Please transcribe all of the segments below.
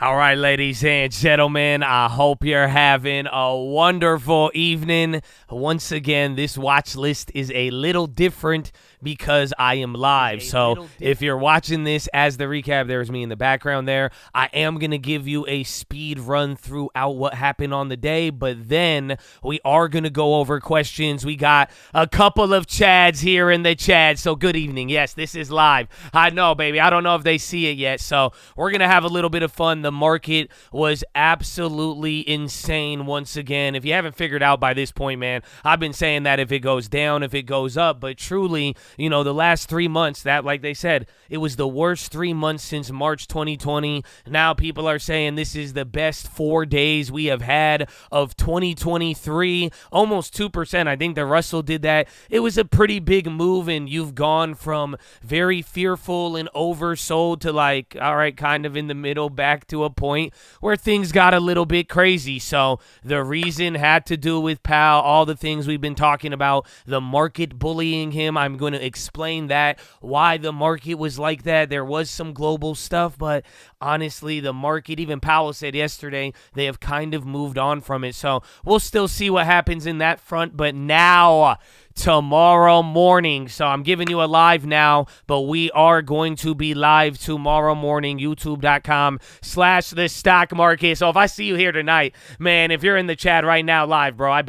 All right, ladies and gentlemen, I hope you're having a wonderful evening. Once again, this watch list is a little different because I am live. So if you're watching this as the recap, there's me in the background there. I am going to give you a speed run throughout what happened on the day, but then we are going to go over questions. We got a couple of Chads here in the chat, so good evening. Yes, this is live. I know, baby. I don't know if they see it yet, so we're going to have a little bit of fun. The market was absolutely insane once again. If you haven't figured out by this point, man, I've been saying that if it goes down, if it goes up, but truly, you know, the last 3 months, that, like they said, it was the worst 3 months since March 2020. Now people are saying this is the best 4 days we have had of 2023, almost 2%. I think the Russell did that. It was a pretty big move, and you've gone from very fearful and oversold to like, all right, kind of in the middle, back to a point where things got a little bit crazy. So the reason had to do with Powell, all the things we've been talking about, the market bullying him. I'm going to explain that, why the market was like that. There was some global stuff, but honestly, the market, even Powell said yesterday, they have kind of moved on from it. So we'll still see what happens in that front, but now tomorrow morning. So I'm giving you a live now, but we are going to be live tomorrow morning, youtube.com/the stock market. So if I see you here tonight, man, if you're in the chat right now live, bro, I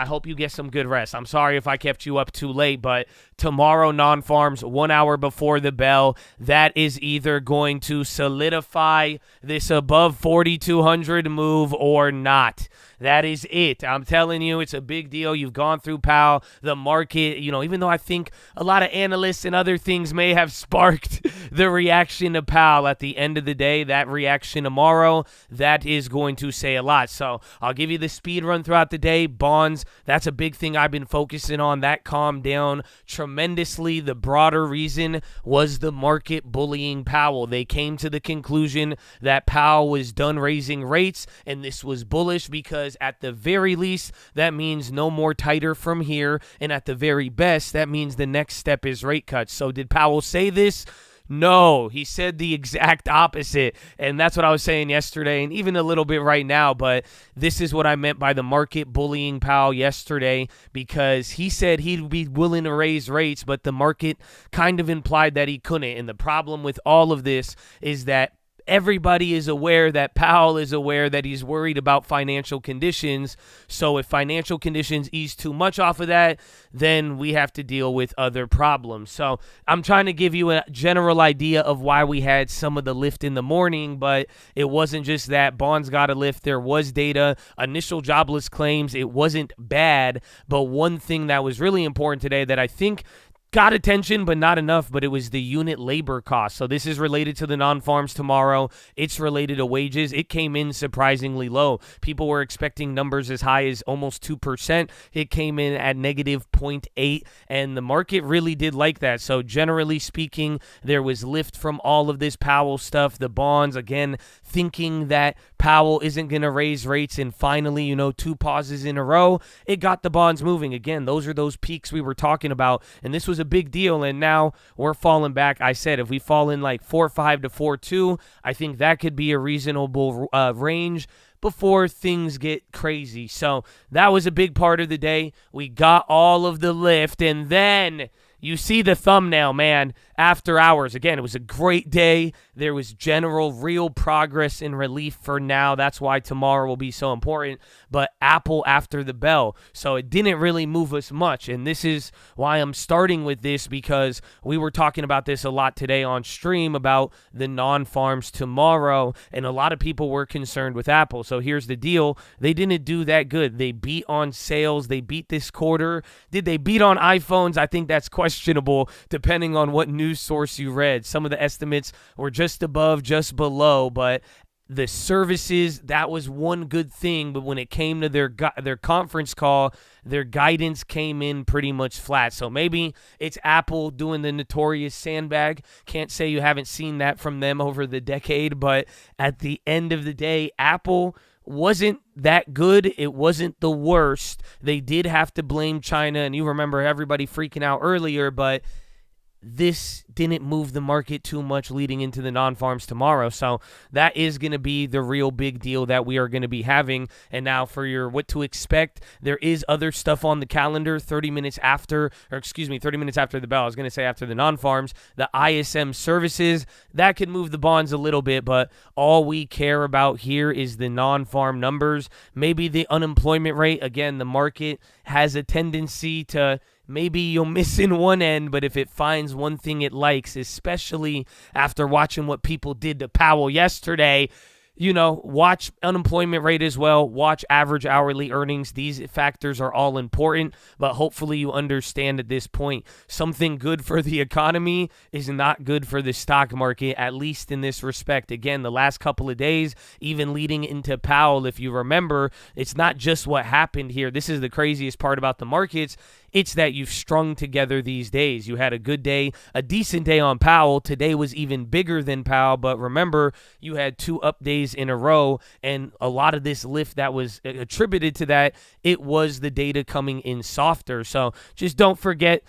hope you get some good rest. I'm sorry if I kept you up too late, but tomorrow, non-farms, 1 hour before the bell, that is either going to solidify this above 4,200 move or not. That is it. I'm telling you, it's a big deal. You've gone through Powell, the market, you know, even though I think a lot of analysts and other things may have sparked the reaction to Powell, at the end of the day, that reaction tomorrow, that is going to say a lot. So I'll give you the speed run throughout the day. Bonds, that's a big thing I've been focusing on. That calmed down tremendously. The broader reason was the market bullying Powell. They came to the conclusion that Powell was done raising rates, and this was bullish because at the very least, that means no more tighter from here, and at the very best, that means the next step is rate cuts. So did Powell say this? No, he said the exact opposite, and that's what I was saying yesterday and even a little bit right now, but this is what I meant by the market bullying Powell yesterday, because he said he'd be willing to raise rates, but the market kind of implied that he couldn't, and the problem with all of this is that everybody is aware that Powell is aware that he's worried about financial conditions. So if financial conditions ease too much off of that, then we have to deal with other problems. So I'm trying to give you a general idea of why we had some of the lift in the morning, but it wasn't just that. Bonds got a lift. There was data, initial jobless claims. It wasn't bad, but one thing that was really important today that I think got attention, but not enough, but it was the unit labor cost. So this is related to the non-farms tomorrow. It's related to wages. It came in surprisingly low. People were expecting numbers as high as almost 2%. It came in at negative 0.8, and the market really did like that. So generally speaking, there was lift from all of this Powell stuff. The bonds, again, thinking that Powell isn't going to raise rates, and finally, you know, 2 pauses in a row, it got the bonds moving. Again, those are those peaks we were talking about, and this was a big deal, and now we're falling back. I said if we fall in like 4.5 to 4.2, I think that could be a reasonable range before things get crazy. So that was a big part of the day. We got all of the lift, and then you see the thumbnail, man. After hours, again, it was a great day. There was general real progress and relief for now. That's why tomorrow will be so important. But Apple after the bell. So it didn't really move us much. And this is why I'm starting with this, because we were talking about this a lot today on stream about the non-farms tomorrow. And a lot of people were concerned with Apple. So here's the deal. They didn't do that good. They beat on sales. They beat this quarter. Did they beat on iPhones? I think that's questionable depending on what news source you read. Some of the estimates were just above, just below, but the services, that was one good thing. But when it came to their conference call, their guidance came in pretty much flat. So maybe it's Apple doing the notorious sandbag. Can't say you haven't seen that from them over the decade, but at the end of the day, Apple wasn't that good. It wasn't the worst. They did have to blame China, and you remember everybody freaking out earlier, but this didn't move the market too much leading into the non-farms tomorrow. So that is going to be the real big deal that we are going to be having. And now for your what to expect, there is other stuff on the calendar 30 minutes after the bell. I was going to say after the non-farms, the ISM services, that could move the bonds a little bit, but all we care about here is the non-farm numbers. Maybe the unemployment rate. Again, the market has a tendency to maybe you'll miss in one end, but if it finds one thing it likes, especially after watching what people did to Powell yesterday, watch unemployment rate as well, watch average hourly earnings. These factors are all important, but hopefully you understand at this point, something good for the economy is not good for the stock market, at least in this respect. Again, the last couple of days, even leading into Powell, if you remember, it's not just what happened here. This is the craziest part about the markets. It's that you've strung together these days. You had a good day, a decent day on Powell. Today was even bigger than Powell, but remember, you had 2 up days in a row, and a lot of this lift that was attributed to that, it was the data coming in softer. So just don't forget,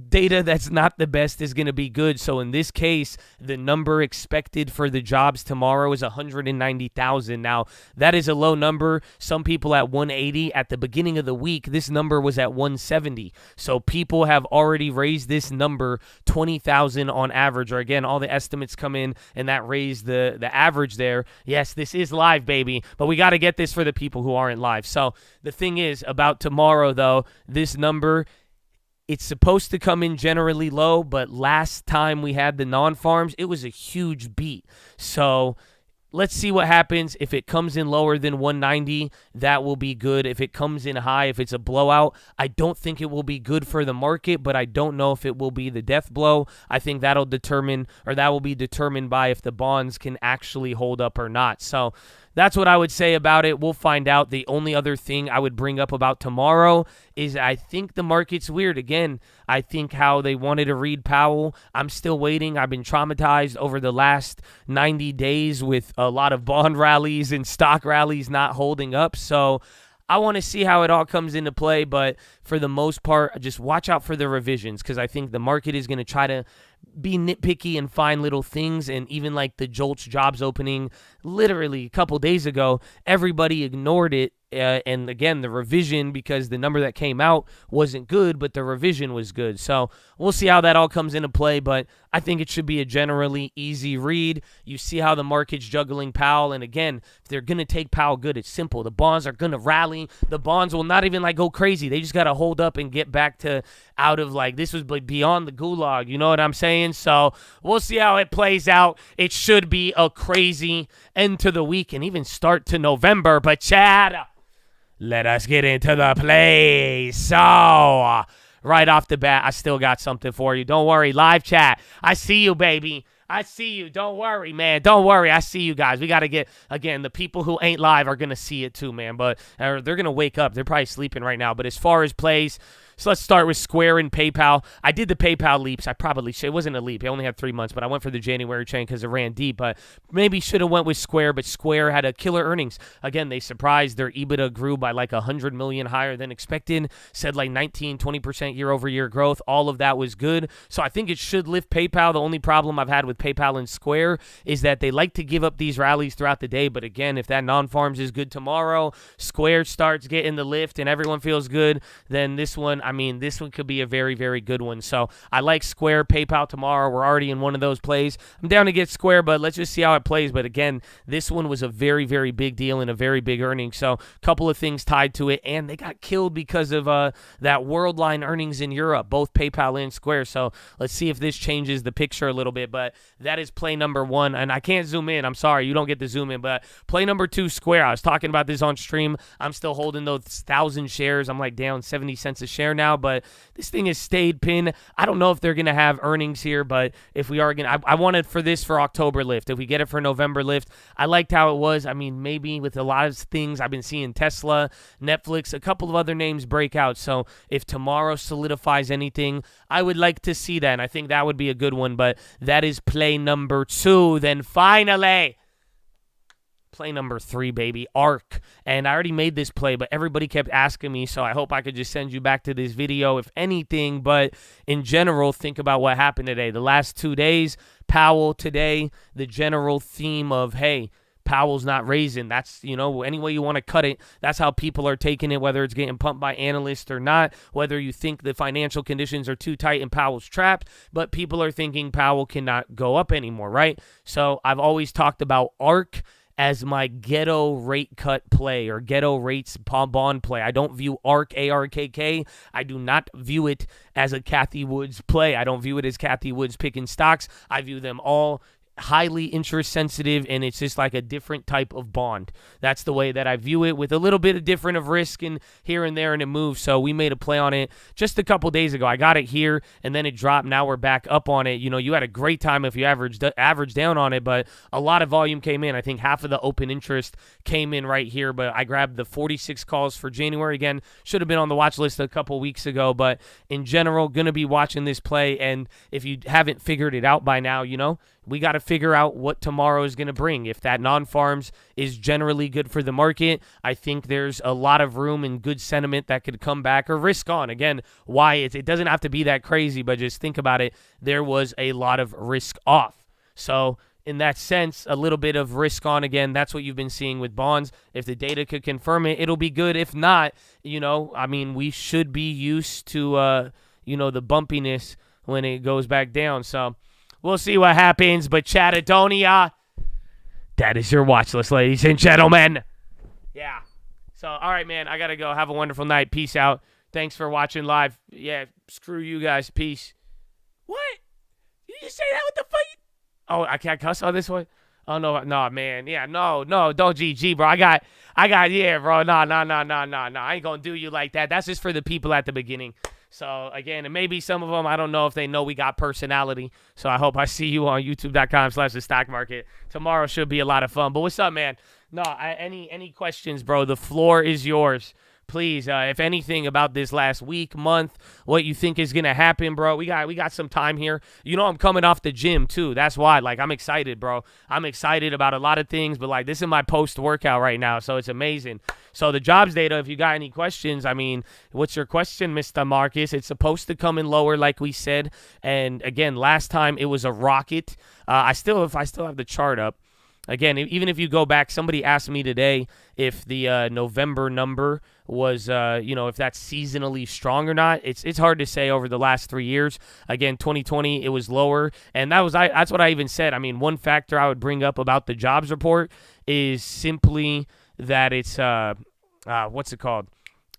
data that's not the best is going to be good. So in this case, the number expected for the jobs tomorrow is 190,000. Now, that is a low number. Some people at 180. At the beginning of the week, this number was at 170. So people have already raised this number 20,000 on average. Or again, all the estimates come in and that raised the average there. Yes, this is live, baby, but we got to get this for the people who aren't live. So the thing is about tomorrow, though, this number, it's supposed to come in generally low, but last time we had the non-farms, it was a huge beat. So let's see what happens. If it comes in lower than 190, that will be good. If it comes in high, if it's a blowout, I don't think it will be good for the market, but I don't know if it will be the death blow. I think that will be determined by if the bonds can actually hold up or not. So that's what I would say about it. We'll find out. The only other thing I would bring up about tomorrow is I think the market's weird. Again, I think how they wanted to read Powell, I'm still waiting. I've been traumatized over the last 90 days with a lot of bond rallies and stock rallies not holding up. So I want to see how it all comes into play, but for the most part, just watch out for the revisions because I think the market is going to try to be nitpicky and find little things. And even like the JOLTS jobs opening literally a couple days ago, everybody ignored it. And again, the revision, because the number that came out wasn't good, but the revision was good. So we'll see how that all comes into play, but I think it should be a generally easy read. You see how the market's juggling Powell, and again, if they're going to take Powell good, it's simple. The bonds are going to rally. The bonds will not even go crazy. They just got to hold up and get back to out of this was beyond the gulag. You know what I'm saying? So we'll see how it plays out. It should be a crazy end to the week and even start to November, but Chad, let us get into the play. So, right off the bat, I still got something for you. Don't worry. Live chat. I see you, baby. I see you. Don't worry, man. Don't worry. I see you guys. We got to get, again, the people who ain't live are going to see it too, man. But they're going to wake up. They're probably sleeping right now. But as far as plays, so let's start with Square and PayPal. I did the PayPal leaps. I probably should. It wasn't a leap. I only had 3 months, but I went for the January chain because it ran deep. But maybe should have went with Square, but Square had a killer earnings. Again, they surprised. Their EBITDA grew by $100 million higher than expected. Said 19, 20% year-over-year growth. All of that was good. So I think it should lift PayPal. The only problem I've had with PayPal and Square is that they like to give up these rallies throughout the day. But again, if that non-farms is good tomorrow, Square starts getting the lift and everyone feels good, then this one could be a very, very good one. So I like Square, PayPal tomorrow. We're already in one of those plays. I'm down to get Square, but let's just see how it plays. But again, this one was a very, very big deal and a very big earning. So a couple of things tied to it, and they got killed because of that Worldline earnings in Europe, both PayPal and Square. So let's see if this changes the picture a little bit. But that is play number 1, and I can't zoom in. I'm sorry, you don't get to zoom in. But play number 2, Square. I was talking about this on stream. I'm still holding those 1,000 shares. I'm down 70 cents a share now, but this thing has stayed pinned. I don't know if they're going to have earnings here, but if we are going to, I wanted for this for October lift. If we get it for November lift, I liked how it was. Maybe with a lot of things, I've been seeing Tesla, Netflix, a couple of other names break out. So if tomorrow solidifies anything, I would like to see that, and I think that would be a good one, but that is play number 2. Then finally, Play number 3, baby, ARC. And I already made this play, but everybody kept asking me, so I hope I could just send you back to this video, if anything. But in general, think about what happened today. The last 2 days, Powell today, the general theme of, hey, Powell's not raising. That's, any way you want to cut it, that's how people are taking it, whether it's getting pumped by analysts or not, whether you think the financial conditions are too tight and Powell's trapped, but people are thinking Powell cannot go up anymore, right? So I've always talked about ARC as my ghetto rate cut play or ghetto rates bond play. I don't view ARK, ARKK. I do not view it as a Kathy Woods play. I don't view it as Kathy Woods picking stocks. I view them all highly interest sensitive, and it's just like a different type of bond. That's the way that I view it, with a little bit of different of risk and here and there, and it moves. So we made a play on it just a couple days ago. I got it here and then it dropped. Now we're back up on it. You had a great time if you average down on it, but a lot of volume came in. I think half of the open interest came in right here, but I grabbed the 46 calls for January. Again, should have been on the watch list a couple weeks ago, but in general, gonna be watching this play. And if you haven't figured it out by now, we got to figure out what tomorrow is going to bring. If that non-farms is generally good for the market, I think there's a lot of room and good sentiment that could come back, or risk on. Again, why it doesn't have to be that crazy, but just think about it. There was a lot of risk off. So in that sense, a little bit of risk on again. That's what you've been seeing with bonds. If the data could confirm it, it'll be good. If not, we should be used to, the bumpiness when it goes back down. So we'll see what happens, but Chattadonia, that is your watch list, ladies and gentlemen. Yeah. So, all right, man, I got to go. Have a wonderful night. Peace out. Thanks for watching live. Yeah, screw you guys. Peace. What? Did you say that? What the fuck? Oh, I can't cuss on this one? Oh, no, man. Yeah, no, don't GG, bro. I got, yeah, bro. No. I ain't going to do you like that. That's just for the people at the beginning. So, again, and maybe some of them, I don't know if they know we got personality. So, I hope I see you on youtube.com/the stock market. Tomorrow should be a lot of fun. But what's up, man? No, any questions, bro? The floor is yours. Please, if anything about this last week, month, what you think is going to happen, bro. We got some time here. I'm coming off the gym, too. That's why, I'm excited, bro. I'm excited about a lot of things, but, this is my post-workout right now, so it's amazing. So the jobs data, if you got any questions, what's your question, Mr. Marcus? It's supposed to come in lower, like we said. And, again, last time it was a rocket. I still have the chart up. Again, even if you go back, somebody asked me today if the November number was, if that's seasonally strong or not. It's hard to say over the last 3 years. Again, 2020, it was lower. And that's what I even said. One factor I would bring up about the jobs report is simply that it's, what's it called?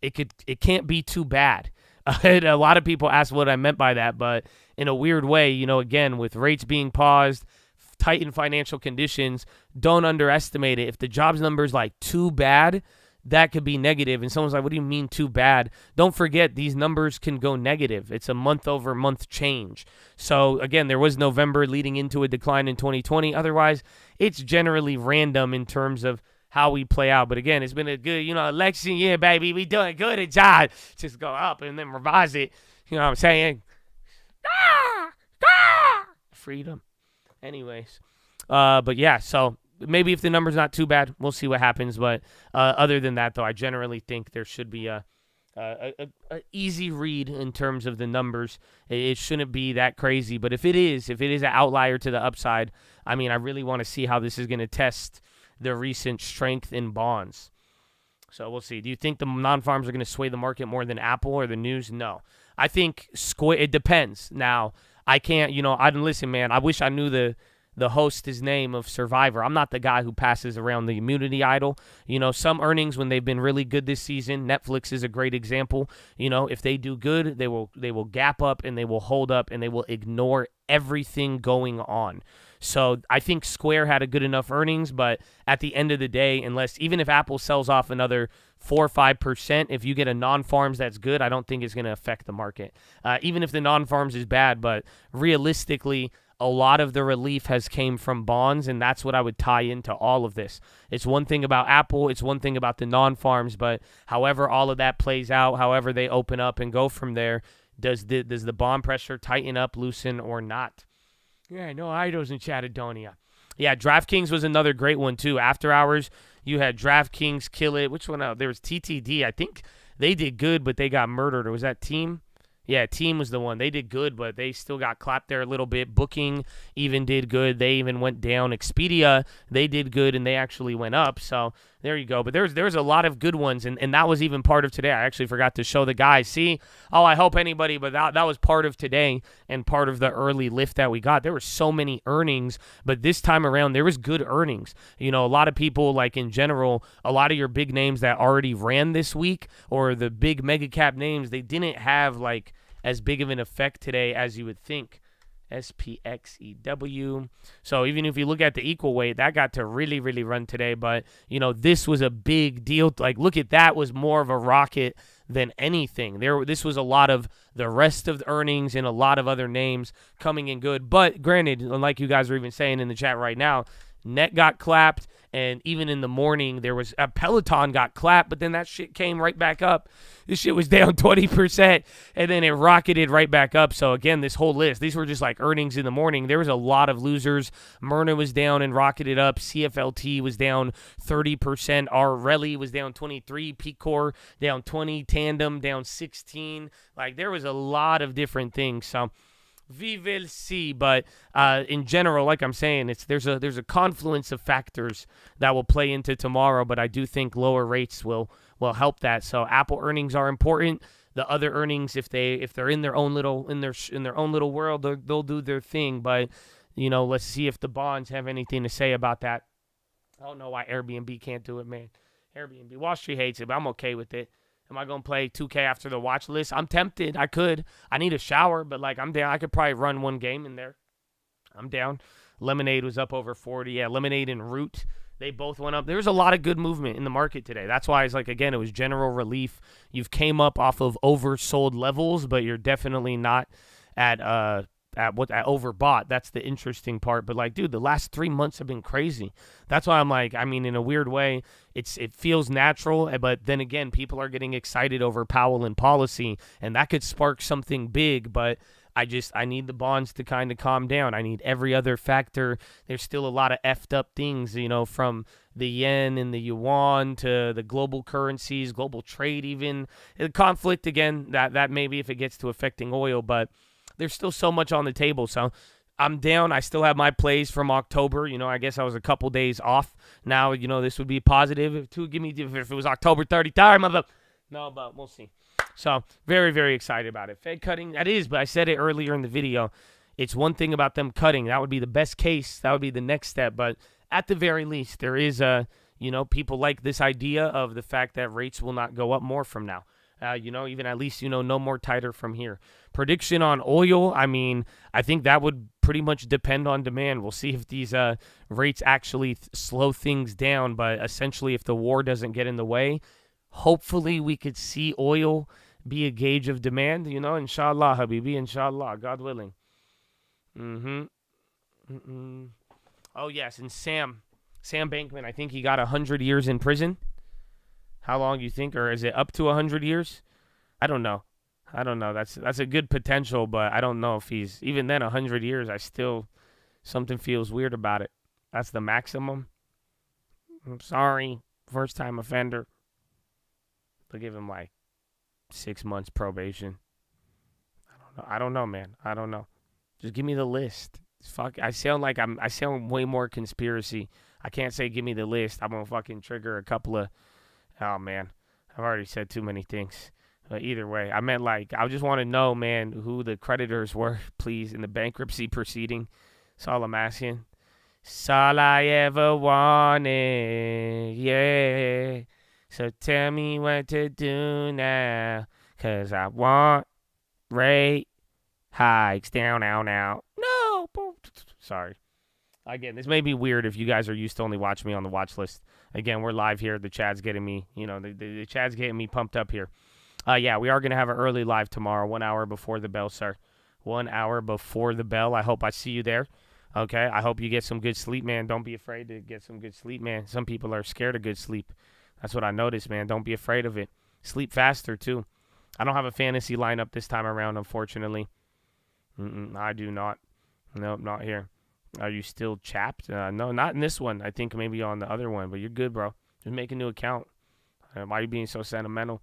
It can't be too bad. A lot of people ask what I meant by that, but in a weird way, again, with rates being paused, tightened financial conditions, don't underestimate it. If the jobs number is too bad, that could be negative. And someone's like, what do you mean too bad? Don't forget, these numbers can go negative. It's a month-over-month change. So, again, there was November leading into a decline in 2020. Otherwise, it's generally random in terms of how we play out. But, again, it's been a good, election year, baby. We doing good at job. Just go up and then revise it. You know what I'm saying? Freedom. Anyways, but yeah, so maybe if the number's not too bad, we'll see what happens. But other than that, though, I generally think there should be a easy read in terms of the numbers. It shouldn't be that crazy. But if it is an outlier to the upside, I really want to see how this is going to test the recent strength in bonds. So we'll see. Do you think the non-farms are going to sway the market more than Apple or the news? No. I think it depends. Now, I can't, listen, man, I wish I knew the host's name of Survivor. I'm not the guy who passes around the immunity idol. Some earnings, when they've been really good this season, Netflix is a great example. If they do good, they will gap up and they will hold up and they will ignore everything going on. So I think Square had a good enough earnings, but at the end of the day, even if Apple sells off another 4 or 5%, if you get a non-farms that's good, I don't think it's going to affect the market. Even if the non-farms is bad, but realistically, a lot of the relief has came from bonds, and that's what I would tie into all of this. It's one thing about Apple, it's one thing about the non-farms, but however all of that plays out, however they open up and go from there, does the bond pressure tighten up, loosen, or not? Yeah, no idols in Chattadonia. Yeah, DraftKings was another great one, too. After hours, you had DraftKings kill it. Which one? There was TTD. I think they did good, but they got murdered. Or was that Team? Yeah, Team was the one. They did good, but they still got clapped there a little bit. Booking even did good. They even went down. Expedia, they did good, and they actually went up. So there you go. But there's a lot of good ones, and that was even part of today. I actually forgot to show the guys. See? Oh, I hope anybody, but that was part of today and part of the early lift that we got. There were so many earnings, but this time around, there was good earnings. You know, a lot of people, like in general, a lot of your big names that already ran this week or the big mega cap names, they didn't have, like, as big of an effect today as you would think. SPXEW. So even if you look at the equal weight, that got to really, really run today. But, you know, this was a big deal. Like, look at that, was more of a rocket than anything. This was a lot of the rest of the earnings and a lot of other names coming in good. But granted, like you guys are even saying in the chat right now, Net got clapped, and even in the morning, there was a Peloton got clapped, but then that shit came right back up. This shit was down 20%, and then it rocketed right back up. So again, this whole list, these were just like earnings in the morning. There was a lot of losers. Myrna was down and rocketed up. CFLT was down 30%. Rally was down 23. Pcor down 20. Tandem down 16. Like, there was a lot of different things. So we will see, but in general, like I'm saying, there's a confluence of factors that will play into tomorrow. But I do think lower rates will help that. So Apple earnings are important. The other earnings, if they're in their own little world, they'll do their thing. But you know, let's see if the bonds have anything to say about that. I don't know why Airbnb can't do it, man. Airbnb, Wall Street hates it, but I'm okay with it. Am I going to play 2K after the watch list? I'm tempted. I could. I need a shower, but, like, I'm down. I could probably run one game in there. I'm down. Lemonade was up over 40. Yeah, Lemonade and Root, they both went up. There was a lot of good movement in the market today. That's why it's like, again, it was general relief. You've came up off of oversold levels, but you're definitely not at overbought. That's the interesting part. But, like, dude, the last 3 months have been crazy. That's why I'm like, I mean, in a weird way, it feels natural, but then again, people are getting excited over Powell and policy, and that could spark something big. But I need the bonds to kind of calm down. I need every other factor. There's still a lot of effed up things, you know, from the yen and the yuan to the global currencies, global trade even. The conflict, again, that maybe if it gets to affecting oil, but there's still so much on the table. So I'm down. I still have my plays from October. You know, I guess I was a couple days off. Now, you know, this would be positive. If it was October 30th. No, but we'll see. So very, very excited about it. Fed cutting, that is, but I said it earlier in the video. It's one thing about them cutting. That would be the best case. That would be the next step. But at the very least, there is people like this idea of the fact that rates will not go up more from now. Even at least, no more tighter from here. Prediction on oil, I mean, I think that would pretty much depend on demand. We'll see if these rates actually slow things down. But essentially, if the war doesn't get in the way, hopefully we could see oil be a gauge of demand. Inshallah, Habibi, inshallah, God willing. Oh, yes, and Sam Bankman, I think he got 100 years in prison. How long do you think? Or is it up to 100 years? I don't know. That's a good potential, but I don't know if he's, even then, 100 years, something feels weird about it. That's the maximum. I'm sorry, first-time offender. They'll give him like 6 months probation. I don't know, man. I don't know. Just give me the list. Fuck, I sound way more conspiracy. I can't say give me the list. I'm gonna fucking trigger a couple of. Oh, man. I've already said too many things. But either way, I meant I just want to know, man, who the creditors were, please, in the bankruptcy proceeding. That's all I'm asking. That's all I ever wanted, yeah. So tell me what to do now, 'cause I want rate hikes down, now. No. Sorry. Again, this may be weird if you guys are used to only watching me on the watch list. Again, we're live here. The chat's getting me, the chat's getting me pumped up here. Yeah, we are going to have an early live tomorrow, 1 hour before the bell, sir. 1 hour before the bell. I hope I see you there. Okay, I hope you get some good sleep, man. Don't be afraid to get some good sleep, man. Some people are scared of good sleep. That's what I noticed, man. Don't be afraid of it. Sleep faster, too. I don't have a fantasy lineup this time around, unfortunately. I do not. Nope, not here. Are you still chapped? No, not in this one. I think maybe on the other one, but you're good, bro. Just make a new account. Why are you being so sentimental?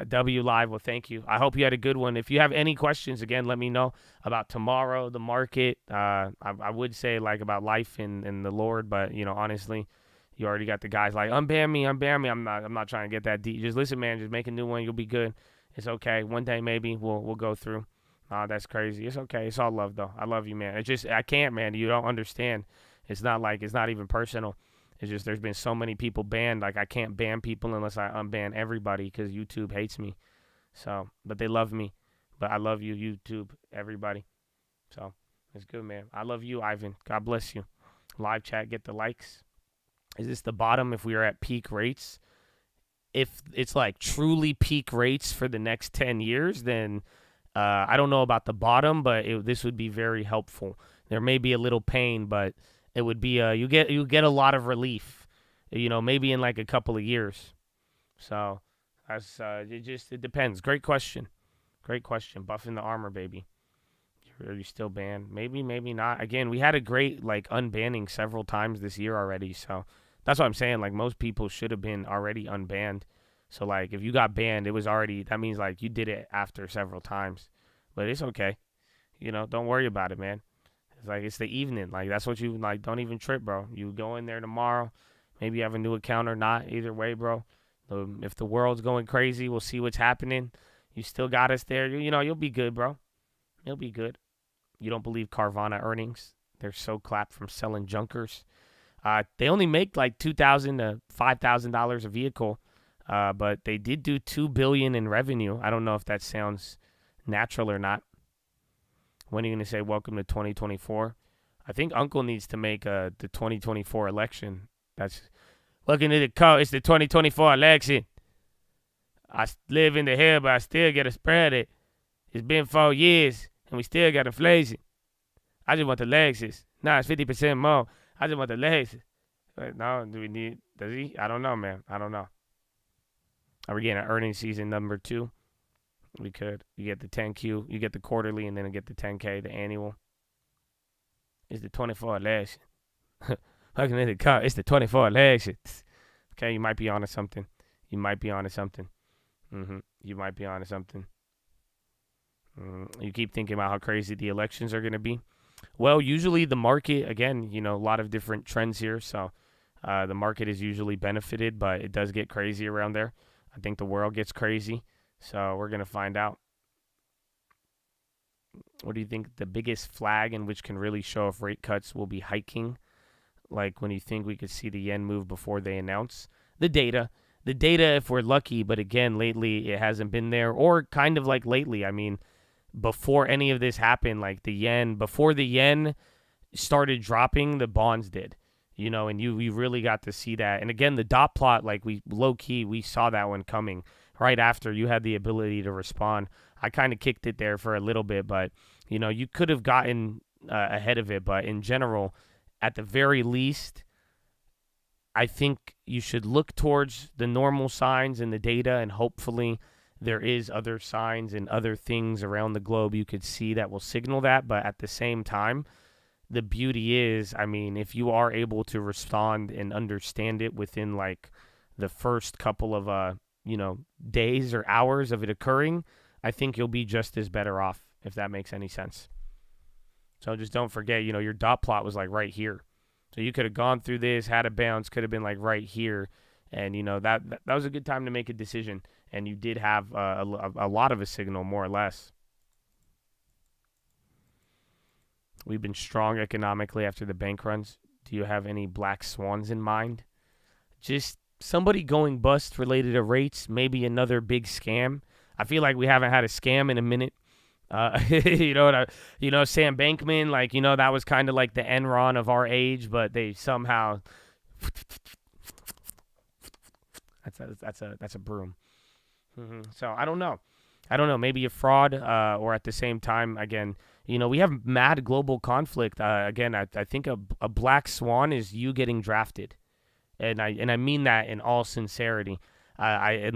W Live, well, thank you. I hope you had a good one. If you have any questions, again, let me know about tomorrow, the market. I would say like about life and the Lord, but honestly, you already got the guys like unban me. I'm not trying to get that deep. Just listen, man. Just make a new one. You'll be good. It's okay. One day maybe we'll go through. That's crazy. It's okay. It's all love though. I love you, man. It's just I can't, man. You don't understand. It's not even personal. It's just there's been so many people banned. Like I can't ban people unless I unban everybody because YouTube hates me. So, but they love me. But I love you, YouTube, everybody. So it's good, man. I love you, Ivan. God bless you. Live chat, get the likes. Is this the bottom if we are at peak rates? If it's like truly peak rates for the next 10 years, then I don't know about the bottom, but this would be very helpful. There may be a little pain, but it would be you get a lot of relief, maybe in like a couple of years. So that's it depends. Great question. Buffing the armor, baby. Are you still banned? Maybe not. Again, we had a great like unbanning several times this year already, so that's what I'm saying. Like most people should have been already unbanned. So like if you got banned, that means like you did it after several times. But it's okay. Don't worry about it, man. It's like it's the evening. Like that's what you like. Don't even trip, bro. You go in there tomorrow. Maybe you have a new account or not. Either way, bro. If the world's going crazy, we'll see what's happening. You still got us there. You'll be good, bro. You'll be good. You don't believe Carvana earnings? They're so clapped from selling junkers. They only make like $2,000 to $5,000 a vehicle. But they did do $2 billion in revenue. I don't know if that sounds natural or not. When are you going to say welcome to 2024? I think Uncle needs to make the 2024 election. That's welcome to the call. It's the 2024 election. I live in the hill, but I still got to spread it. It's been 4 years, and we still got inflation. I just want the Lexus. Nah, it's 50% more. I just want the Lexus. But no, does he? I don't know, man. I don't know. Are we getting an earnings season number 2? We could. You get the 10Q, you get the quarterly, and then you get the 10K, the annual. It's the 24 election. It's the 24 election. Okay, you might be onto something. You might be onto something. You might be onto something. You keep thinking about how crazy the elections are going to be. Well, usually the market, again, a lot of different trends here. So the market is usually benefited, but it does get crazy around there. I think the world gets crazy. So we're going to find out. What do you think the biggest flag in which can really show if rate cuts will be hiking? Like when you think we could see the yen move before they announce? The data if we're lucky, but again, lately it hasn't been there, or kind of like lately. I mean, before any of this happened, like before the yen started dropping, the bonds did, and we really got to see that. And again, the dot plot, like we saw that one coming right after you had the ability to respond. I kind of kicked it there for a little bit, but you could have gotten ahead of it. But in general, at the very least, I think you should look towards the normal signs in the data, and hopefully there is other signs and other things around the globe you could see that will signal that. But at the same time, the beauty is, I mean, if you are able to respond and understand it within like the first couple of days or hours of it occurring, I think you'll be just as better off, if that makes any sense. So just don't forget, your dot plot was like right here. So you could have gone through this, had a bounce, could have been like right here. And, that was a good time to make a decision. And you did have a lot of a signal, more or less. We've been strong economically after the bank runs. Do you have any black swans in mind? Just somebody going bust related to rates, maybe another big scam. I feel like we haven't had a scam in a minute. Sam Bankman, like, that was kind of like the Enron of our age, but they somehow that's a broom. So I don't know. Maybe a fraud, or at the same time, again, we have mad global conflict. Again, I think a black swan is you getting drafted, and I mean that in all sincerity. I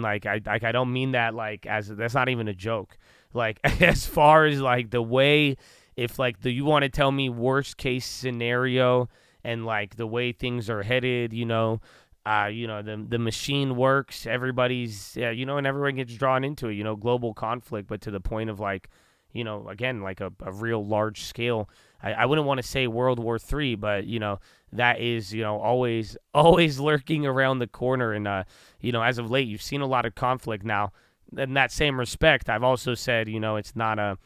don't mean that like as that's not even a joke. Like as far as like the way if like you want to tell me worst case scenario and like the way things are headed, the machine works, everybody's, and everyone gets drawn into it, global conflict, but to the point of like, again, like a real large scale. I wouldn't want to say World War III, but, that is, always, always lurking around the corner. And, as of late, you've seen a lot of conflict now. In that same respect, I've also said, it's not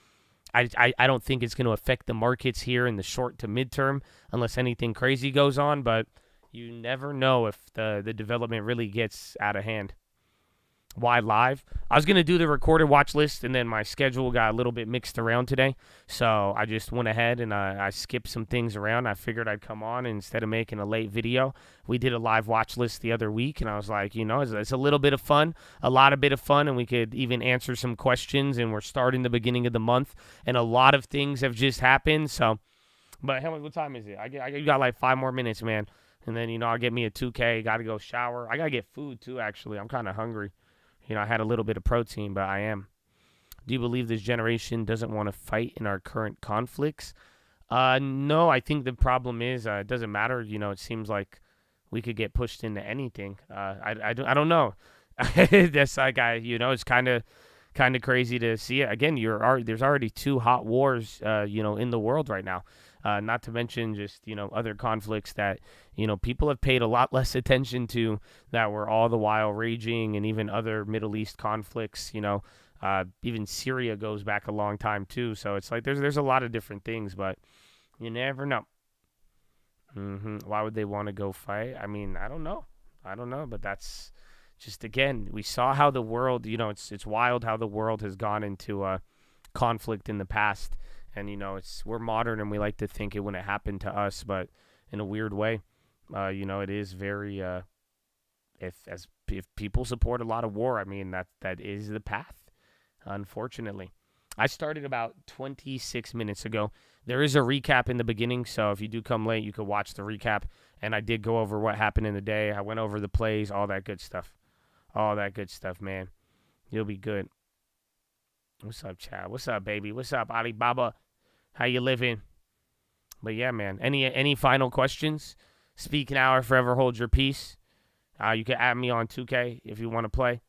I don't think it's going to affect the markets here in the short to midterm unless anything crazy goes on, but you never know if the development really gets out of hand. Why live? I was going to do the recorded watch list, and then my schedule got a little bit mixed around today. So I just went ahead and I skipped some things around. I figured I'd come on, and instead of making a late video, we did a live watch list the other week. And I was like, it's a little bit of fun, and we could even answer some questions. And we're starting the beginning of the month, and a lot of things have just happened. So, but what time is it? I got like 5 more minutes, man. And then, I'll get me a 2K. Got to go shower. I got to get food, too, actually. I'm kind of hungry. I had a little bit of protein, but I am. Do you believe this generation doesn't want to fight in our current conflicts? No, I think the problem is it doesn't matter. It seems like we could get pushed into anything. I don't know. That's like it's kind of crazy to see it. Again, there's already 2 hot wars, in the world right now. Not to mention just, other conflicts that, people have paid a lot less attention to that were all the while raging, and even other Middle East conflicts, even Syria goes back a long time too. So it's like there's a lot of different things, but you never know. Why would they want to go fight? I mean, I don't know, but that's just, again, we saw how the world, it's wild how the world has gone into conflict in the past. And, we're modern and we like to think it wouldn't happen to us, but in a weird way, it is very, if people support a lot of war, I mean, that is the path, unfortunately. I started about 26 minutes ago. There is a recap in the beginning, so if you do come late, you could watch the recap. And I did go over what happened in the day. I went over the plays, all that good stuff. All that good stuff, man. You'll be good. What's up, Chad? What's up, baby? What's up, Alibaba? How you living? But yeah, man. Any final questions? Speak now or forever hold your peace. You can add me on 2K if you want to play.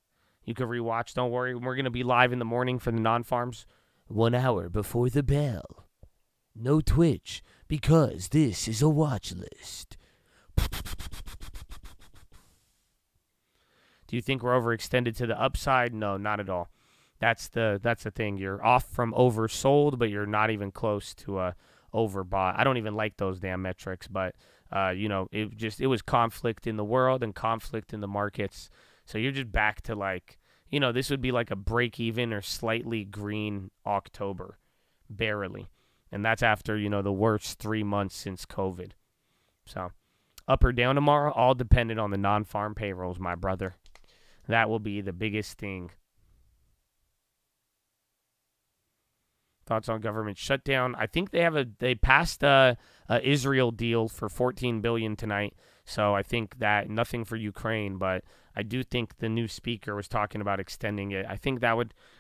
You can rewatch. Don't worry. We're going to be live in the morning for the non-farms. 1 hour before the bell. No Twitch, because this is a watch list. Do you think we're overextended to the upside? No, not at all. That's the thing. You're off from oversold, but you're not even close to overbought. I don't even like those damn metrics, but it was conflict in the world and conflict in the markets. So you're just back to like, this would be like a break even or slightly green October, barely. And that's after, the worst 3 months since COVID. So up or down tomorrow, all dependent on the non-farm payrolls, my brother. That will be the biggest thing. Thoughts on government shutdown? I think they passed a Israel deal for $14 billion tonight. So I think that nothing for Ukraine, but I do think the new speaker was talking about extending it. I think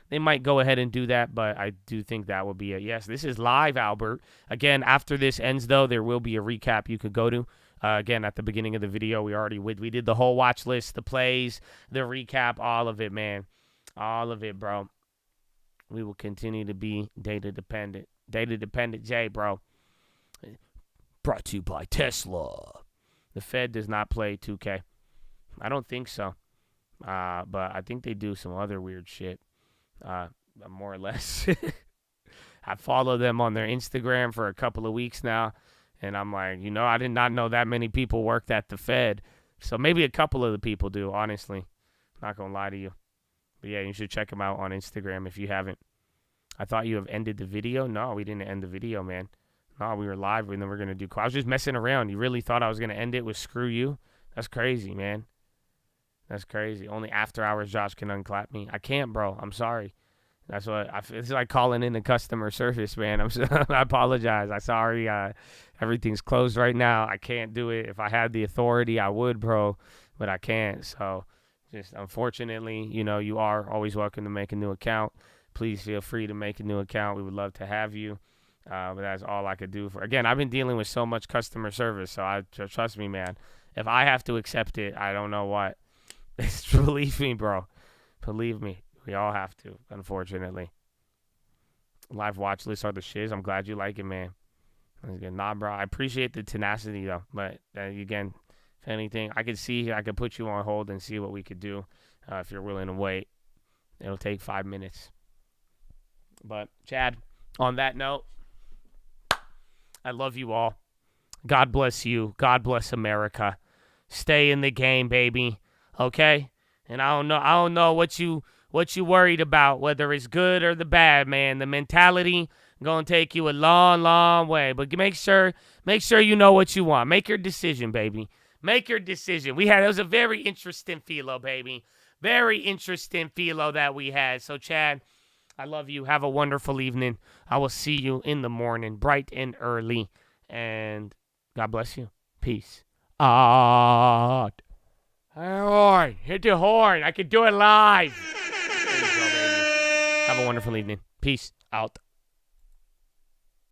they might go ahead and do that, but I do think that will be a yes. This is live, Albert. Again, after this ends though, there will be a recap you could go to. Again, at the beginning of the video, we did the whole watch list, the plays, the recap, all of it, man. All of it, bro. We will continue to be data dependent. Data dependent J, bro. Brought to you by Tesla. The Fed does not play 2K. I don't think so. But I think they do some other weird shit. More or less. I follow them on their Instagram for a couple of weeks now. And I'm like, I did not know that many people worked at the Fed. So maybe a couple of the people do, honestly. Not going to lie to you. But yeah, you should check them out on Instagram if you haven't. I thought you have ended the video. No, we didn't end the video, man. No, we were live and then we're going to do... I was just messing around. You really thought I was going to end it with screw you? That's crazy, man. That's crazy. Only after hours Josh can unclap me. I can't, bro. I'm sorry. That's what... It's like calling in the customer service, man. I apologize. I'm sorry. Everything's closed right now. I can't do it. If I had the authority, I would, bro. But I can't, so... Just unfortunately, you are always welcome to make a new account. Please feel free to make a new account. We would love to have you. But that's all I could do for. Again, I've been dealing with so much customer service, so trust me, man. If I have to accept it, I don't know what. Believe me, bro. Believe me, we all have to. Unfortunately, live watch lists are the shiz. I'm glad you like it, man. Nah, bro. I appreciate the tenacity though, but again, if anything, I could see I could put you on hold and see what we could do if you're willing to wait. It'll take 5 minutes. But Chad, on that note, I love you all. God bless you. God bless America. Stay in the game, baby. Okay? And I don't know what you worried about, whether it's good or the bad, man. The mentality gonna take you a long, long way. But make sure you know what you want. Make your decision, baby. Make your decision. It was a very interesting philo, baby. Very interesting philo that we had. So Chad, I love you. Have a wonderful evening. I will see you in the morning, bright and early. And God bless you. Peace. Horn. Hit the horn. I can do it live. There you go, baby. Have a wonderful evening. Peace out.